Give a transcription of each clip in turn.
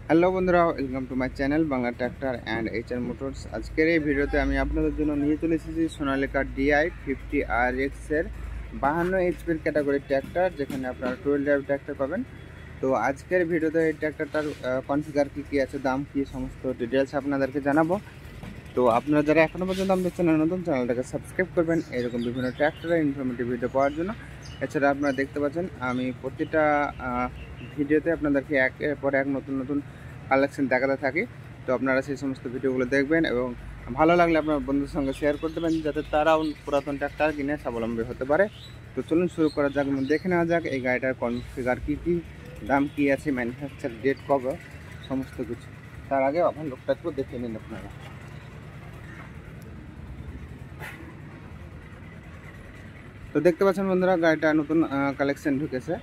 Hello বন্ধুরা, welcome to my channel Bangla tractor and HR motors. আজকের এই ভিডিওতে আমি আপনাদের জন্য নিয়ে চলে এসেছি সোনালিকা DI50RX এর 52 এইচপির ক্যাটাগরির ট্র্যাক্টর, যেখানে আপনারা 12 ড্রাইভ ট্র্যাক্টর পাবেন। তো আজকের ভিডিওতে এই ট্র্যাক্টরটার কনফিগার কী আছে, দাম কী, সমস্ত ডিটেলস আপনাদেরকে জানাবো। তো আপনারা যারা এখনও পর্যন্ত আমাদের চ্যানেল নতুন, চ্যানেলটাকে সাবস্ক্রাইব করবেন এরকম বিভিন্ন ট্র্যাক্টরের ইনফরমেটিভ ভিডিও পাওয়ার জন্য। এছাড়া আপনারা দেখতে পাচ্ছেন আমি প্রতিটা ভিডিওতে আপনাদেরকে একের পর এক নতুন নতুন কালেকশন দেখাতে থাকি। তো আপনারা সেই সমস্ত ভিডিওগুলো দেখবেন এবং ভালো লাগলে আপনার বন্ধুদের সঙ্গে শেয়ার করে দেবেন, যাতে তারাও পুরাতন ট্র্যাক্টর কিনে স্বাবলম্বী হতে পারে। তো চলুন শুরু করা যাক, দেখে নেওয়া যাক এই গাড়িটার কনফিগার কী কী, দাম কী আছে, ম্যানুফ্যাকচার ডেট কবে, সমস্ত কিছু। তার আগে আপনার লোকটা একটু দেখে নিন আপনারা। তো দেখতে পাচ্ছেন বন্ধুরা, গাড়িটা নতুন কালেকশন ঢুকেছে।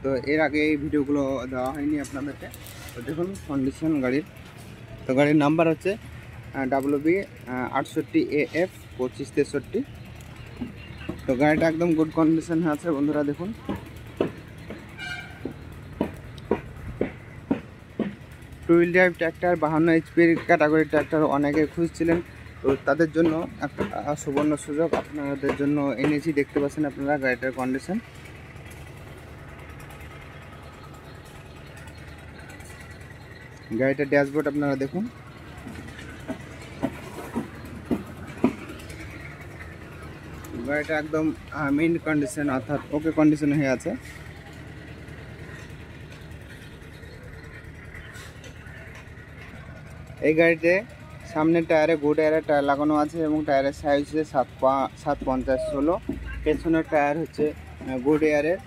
তো এর আগে এই ভিডিওগুলো দেওয়া হয়নি আপনাদেরকে। তো দেখুন কন্ডিশন গাড়ির। তো গাড়ির নাম্বার হচ্ছে WB 68AF 2563। তো গাড়িটা একদম গুড কন্ডিশনে আছে বন্ধুরা, দেখুন। টু হুইল ড্রাইভ ট্র্যাক্টর 52 এইচপির ক্যাটাগরি ট্র্যাক্টর অনেকে খুঁজছিলেন। তো তাদের জন্য একটা সুবর্ণ সুযোগ আপনাদের জন্য এনেছি। দেখতে পাচ্ছেন আপনারা গাড়িটার কন্ডিশন। গাড়িটার ড্যাশবোর্ড আপনারা দেখুন। গাড়িটা একদম মেইন কন্ডিশন, অর্থাৎ ওকে কন্ডিশন হয়ে আছে। এই গাড়িতে সামনের টায়ারে গুড এয়ারের টায়ার লাগানো আছে এবং টায়ারের সাইজ হচ্ছে 750/16। পেছনের টায়ার হচ্ছে গুড এয়ারের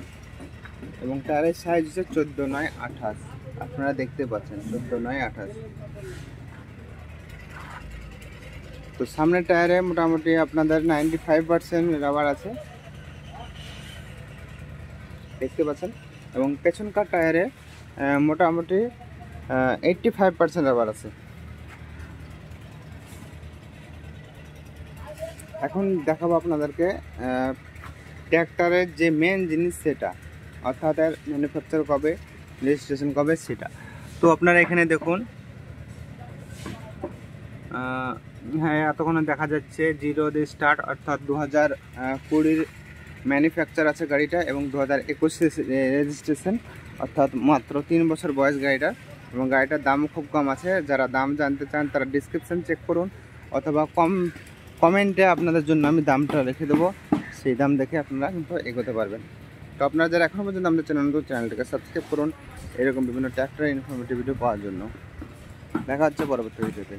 এবং টায়ারের সাইজ হচ্ছে 14/28। আপনারা দেখতে পাচ্ছেন 14/28। তো সামনের টায়ারে মোটামুটি আপনাদের 95% রাবার আছে, দেখতে পাচ্ছেন। এবং পেছনকার টায়ারে মোটামুটি 85% রাবার আছে। এখন দেখাবো আপনাদেরকে ট্র্যাক্টরের যে মেন জিনিস, সেটা অর্থাৎ এর ম্যানুফ্যাকচার কবে, রেজিস্ট্রেশন কবে, সেটা। তো আপনারা এখানে দেখুন, হ্যাঁ এতক্ষণে দেখা যাচ্ছে 0 দিয়ে স্টার্ট, অর্থাৎ 2020 ম্যানুফ্যাকচার আছে গাড়িটা এবং 2021 রেজিস্ট্রেশন, অর্থাৎ মাত্র 3 বছর বয়স গাড়িটার। এবং গাড়িটার দামও খুব কম আছে। যারা দাম জানতে চান তারা ডিসক্রিপশান চেক করুন, অথবা কমেন্টে আপনাদের জন্য আমি দামটা রেখে দেবো, সেই দাম দেখে আপনারা কিন্তু এগোতে পারবেন। তো আপনারা যারা এখনও পর্যন্ত আমাদের চ্যানেলটাকে সাবস্ক্রাইব করুন এরকম বিভিন্ন ট্র্যাক্টর ইনফরমেটিভ ভিডিও পাওয়ার জন্য। দেখা হচ্ছে পরবর্তী ভিডিওতে।